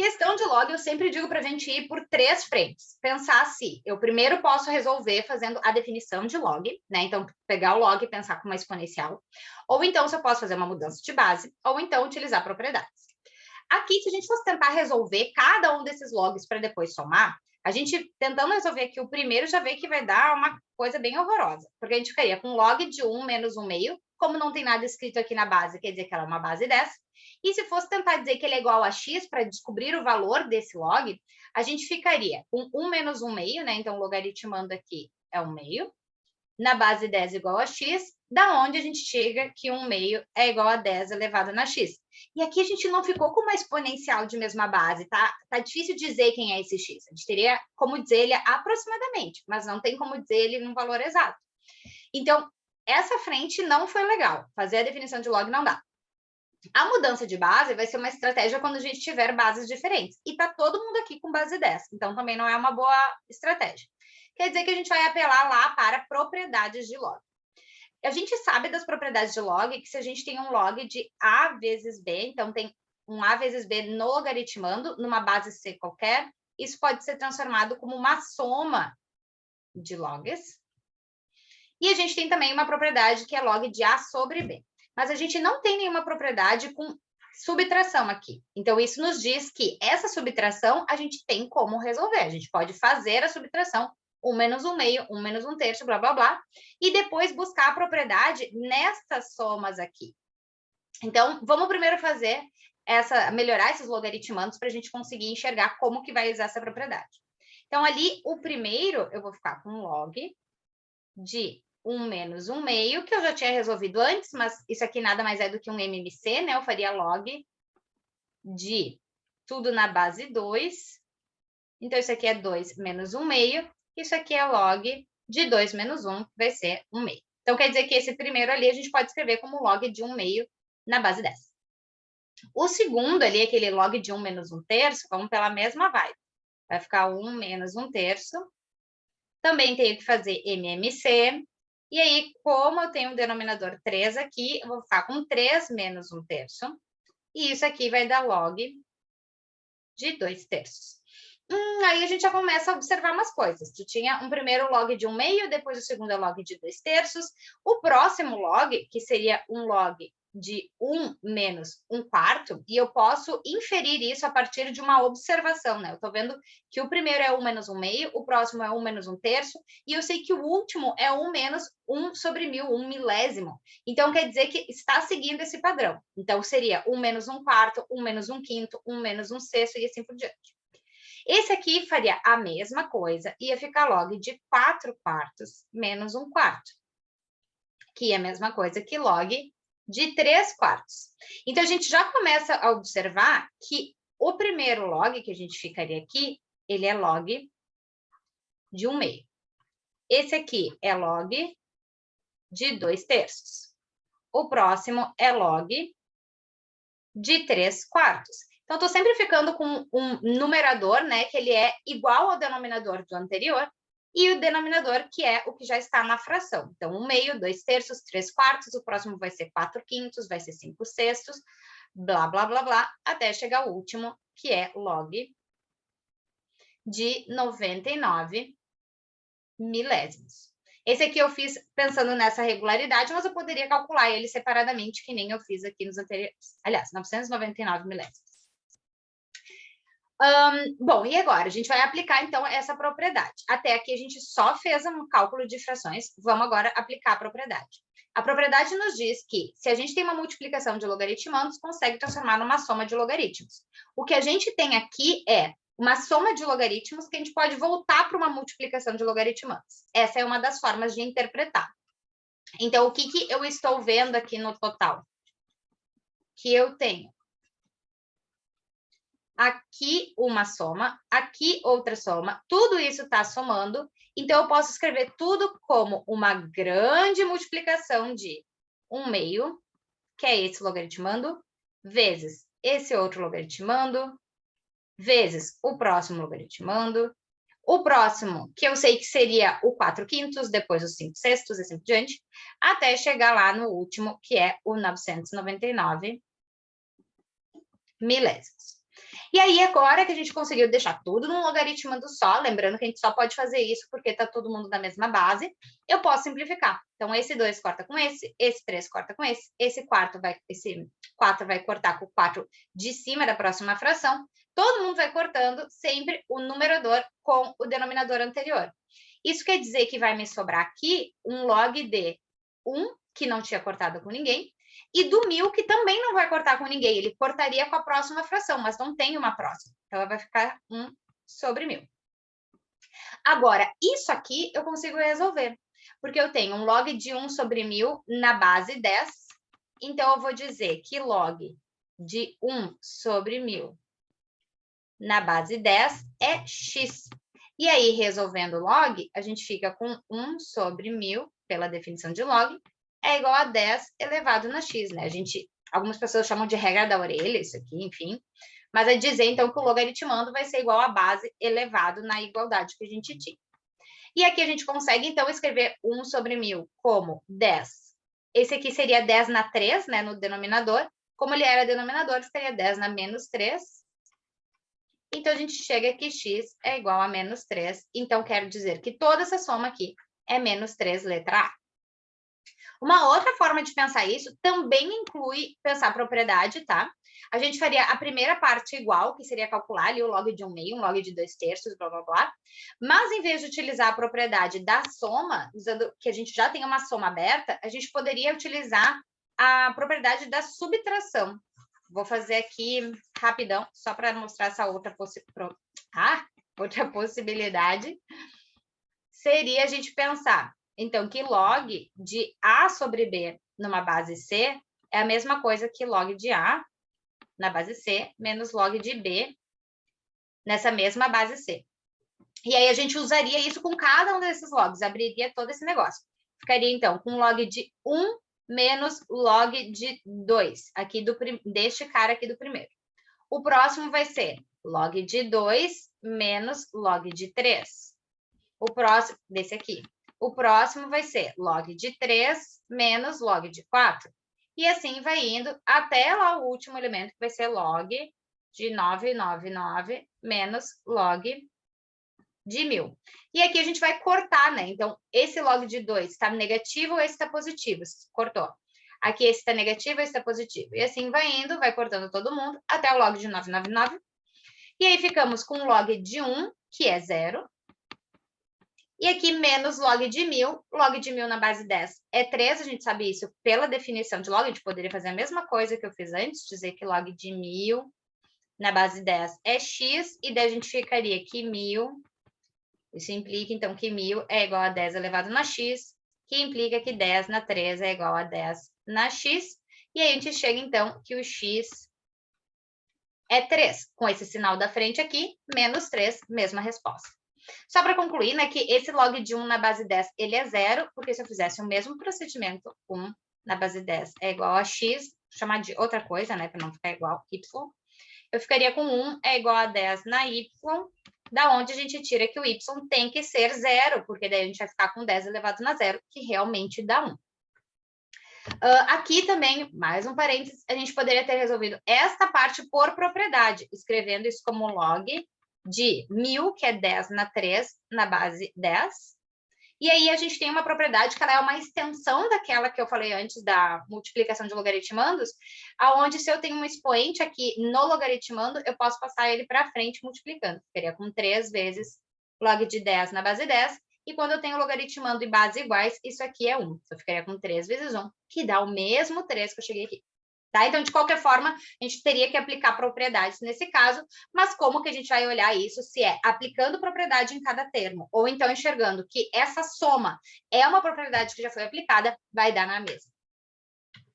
Questão de log, eu sempre digo para a gente ir por 3 frentes. Pensar se eu primeiro posso resolver fazendo a definição de log, né? Então, pegar o log e pensar com uma exponencial. Ou então, se eu posso fazer uma mudança de base, ou então utilizar propriedades. Aqui, se a gente fosse tentar resolver cada um desses logs para depois somar, a gente tentando resolver aqui o primeiro, já vê que vai dar uma coisa bem horrorosa. Porque a gente ficaria com log de 1 menos 1 meio, como não tem nada escrito aqui na base, quer dizer que ela é uma base 10. E se fosse tentar dizer que ele é igual a x para descobrir o valor desse log, a gente ficaria com 1 menos 1 meio, né? Então, logaritmando aqui é 1 meio. Na base 10 igual a x, da onde a gente chega que 1 meio é igual a 10 elevado na x. E aqui a gente não ficou com uma exponencial de mesma base, tá? Tá difícil dizer quem é esse x. A gente teria como dizer ele aproximadamente, mas não tem como dizer ele num valor exato. Então, essa frente não foi legal. Fazer a definição de log não dá. A mudança de base vai ser uma estratégia quando a gente tiver bases diferentes. E tá todo mundo aqui com base 10, então também não é uma boa estratégia. Quer dizer que a gente vai apelar lá para propriedades de log. A gente sabe das propriedades de log que se a gente tem um log de A vezes B, então tem um A vezes B no logaritmando, numa base C qualquer, isso pode ser transformado como uma soma de logs. E a gente tem também uma propriedade que é log de A sobre B. Mas a gente não tem nenhuma propriedade com subtração aqui. Então, isso nos diz que essa subtração a gente tem como resolver. A gente pode fazer a subtração 1 menos 1 meio, 1 menos 1 terço, blá, blá, blá, e depois buscar a propriedade nestas somas aqui. Então, vamos primeiro fazer melhorar esses logaritmandos para a gente conseguir enxergar como que vai usar essa propriedade. Então, ali, o primeiro, eu vou ficar com log de 1 menos 1 meio, que eu já tinha resolvido antes, mas isso aqui nada mais é do que um MMC, né? Eu faria log de tudo na base 2. Então, isso aqui é 2 menos 1 meio. Isso aqui é log de 2 menos 1, que vai ser 1 meio. Então, quer dizer que esse primeiro ali a gente pode escrever como log de 1 meio na base 10. O segundo ali, aquele log de 1 menos 1 terço, vamos pela mesma vibe. Vai ficar 1 menos 1 terço. Também tenho que fazer MMC. E aí, como eu tenho um denominador 3 aqui, eu vou ficar com 3 menos 1 terço. E isso aqui vai dar log de 2 terços. Aí a gente já começa a observar umas coisas. Tu tinha um primeiro log de 1 meio, depois o segundo é log de 2 terços. O próximo log, que seria um log de 1 menos 1 quarto, e eu posso inferir isso a partir de uma observação, né? Eu tô vendo que o primeiro é 1 menos 1 meio, o próximo é 1 menos 1 terço, e eu sei que o último é 1 menos 1 sobre 1000, 1 milésimo. Então, quer dizer que está seguindo esse padrão. Então, seria 1 menos 1 quarto, 1 menos 1 quinto, 1 menos 1 sexto, e assim por diante. Esse aqui faria a mesma coisa, ia ficar log de 4 quartos menos 1 quarto, que é a mesma coisa que log de 3 quartos. Então, a gente já começa a observar que o primeiro log que a gente ficaria aqui, ele é log de 1 meio. Esse aqui é log de 2 terços. O próximo é log de 3 quartos. Então, estou sempre ficando com um numerador, né, que ele é igual ao denominador do anterior, e o denominador, que é o que já está na fração. Então, 1 meio, 2 terços, 3 quartos, o próximo vai ser 4 quintos, vai ser 5 sextos, blá, blá, blá, blá, até chegar ao último, que é log de 99 milésimos. Esse aqui eu fiz pensando nessa regularidade, mas eu poderia calcular ele separadamente, que nem eu fiz aqui nos anteriores. Aliás, 999 milésimos. Bom, e agora? A gente vai aplicar, então, essa propriedade. Até aqui a gente só fez um cálculo de frações, vamos agora aplicar a propriedade. A propriedade nos diz que, se a gente tem uma multiplicação de logaritmandos, consegue transformar numa soma de logaritmos. O que a gente tem aqui é uma soma de logaritmos que a gente pode voltar para uma multiplicação de logaritmandos. Essa é uma das formas de interpretar. Então, o que eu estou vendo aqui no total? Que eu tenho aqui uma soma, aqui outra soma, tudo isso está somando, então eu posso escrever tudo como uma grande multiplicação de 1 meio, que é esse logaritmando, vezes esse outro logaritmando, vezes o próximo logaritmando, o próximo, que eu sei que seria o 4 quintos, depois os 5 sextos e assim por diante, até chegar lá no último, que é o 999 milésimos. E aí, agora que a gente conseguiu deixar tudo num logaritmando só, lembrando que a gente só pode fazer isso porque está todo mundo na mesma base, eu posso simplificar. Então, esse 2 corta com esse 3 corta com esse 4 vai cortar com o 4 de cima da próxima fração. Todo mundo vai cortando sempre o numerador com o denominador anterior. Isso quer dizer que vai me sobrar aqui um log de 1, que não tinha cortado com ninguém, e do 1000, que também não vai cortar com ninguém. Ele cortaria com a próxima fração, mas não tem uma próxima. Então, ela vai ficar 1 sobre 1000. Agora, isso aqui eu consigo resolver, porque eu tenho um log de 1 sobre 1000 na base 10. Então, eu vou dizer que log de 1 sobre 1000 na base 10 é x. E aí, resolvendo log, a gente fica com 1 sobre 1000, pela definição de log, é igual a 10 elevado na x, né? Algumas pessoas chamam de regra da orelha, isso aqui, enfim. Mas é dizer, então, que o logaritmando vai ser igual a base elevado na igualdade que a gente tinha. E aqui a gente consegue, então, escrever 1 sobre 1000 como 10. Esse aqui seria 10 na 3, né, no denominador. Como ele era denominador, seria 10 na menos 3. Então, a gente chega que x é igual a menos 3. Então, quero dizer que toda essa soma aqui é menos 3, letra A. Uma outra forma de pensar isso também inclui pensar a propriedade, tá? A gente faria a primeira parte igual, que seria calcular ali o log de 1/2, um log de 2/3, blá, blá, blá. Mas, em vez de utilizar a propriedade da soma, usando que a gente já tem uma soma aberta, a gente poderia utilizar a propriedade da subtração. Vou fazer aqui rapidão, só para mostrar essa outra possibilidade. Seria a gente pensar, então, que log de A sobre B numa base C é a mesma coisa que log de A na base C menos log de B nessa mesma base C. E aí a gente usaria isso com cada um desses logs, abriria todo esse negócio. Ficaria, então, com log de 1 menos log de 2, aqui deste cara aqui do primeiro. O próximo vai ser log de 2 menos log de 3. O próximo, desse aqui. O próximo vai ser log de 3 menos log de 4. E assim vai indo até lá o último elemento, que vai ser log de 999 menos log de 1000. E aqui a gente vai cortar, né? Então, esse log de 2 está negativo ou esse está positivo? Cortou. Aqui esse está negativo, esse está positivo. E assim vai indo, vai cortando todo mundo, até o log de 999. E aí ficamos com o log de 1, que é 0. E aqui menos log de 1000. Log de 1000 na base 10 é 3. A gente sabe isso pela definição de log. A gente poderia fazer a mesma coisa que eu fiz antes, dizer que log de 1000 na base 10 é x. E daí a gente ficaria que 1000... Isso implica, então, que 1000 é igual a 10 elevado na x, que implica que 10 na 3 é igual a 10 na x. E aí a gente chega, então, que o x é 3. Com esse sinal da frente aqui, menos 3, mesma resposta. Só para concluir, né, que esse log de 1 na base 10, ele é 0, porque se eu fizesse o mesmo procedimento, 1 na base 10 é igual a x, vou chamar de outra coisa, né, para não ficar igual y, eu ficaria com 1 é igual a 10 na y, da onde a gente tira que o y tem que ser 0, porque daí a gente vai ficar com 10 elevado na 0, que realmente dá 1. Aqui também, mais um parênteses, a gente poderia ter resolvido esta parte por propriedade, escrevendo isso como log de 1000, que é 10 na 3, na base 10. E aí a gente tem uma propriedade que ela é uma extensão daquela que eu falei antes da multiplicação de logaritmandos, aonde se eu tenho um expoente aqui no logaritmando, eu posso passar ele para frente multiplicando. Ficaria com 3 vezes log de 10 na base 10. E quando eu tenho logaritmando e base iguais, isso aqui é 1. Eu ficaria com 3 vezes 1, que dá o mesmo 3 que eu cheguei aqui. Tá? Então, de qualquer forma, a gente teria que aplicar propriedades nesse caso, mas como que a gente vai olhar isso? Se é aplicando propriedade em cada termo, ou então enxergando que essa soma é uma propriedade que já foi aplicada, vai dar na mesma.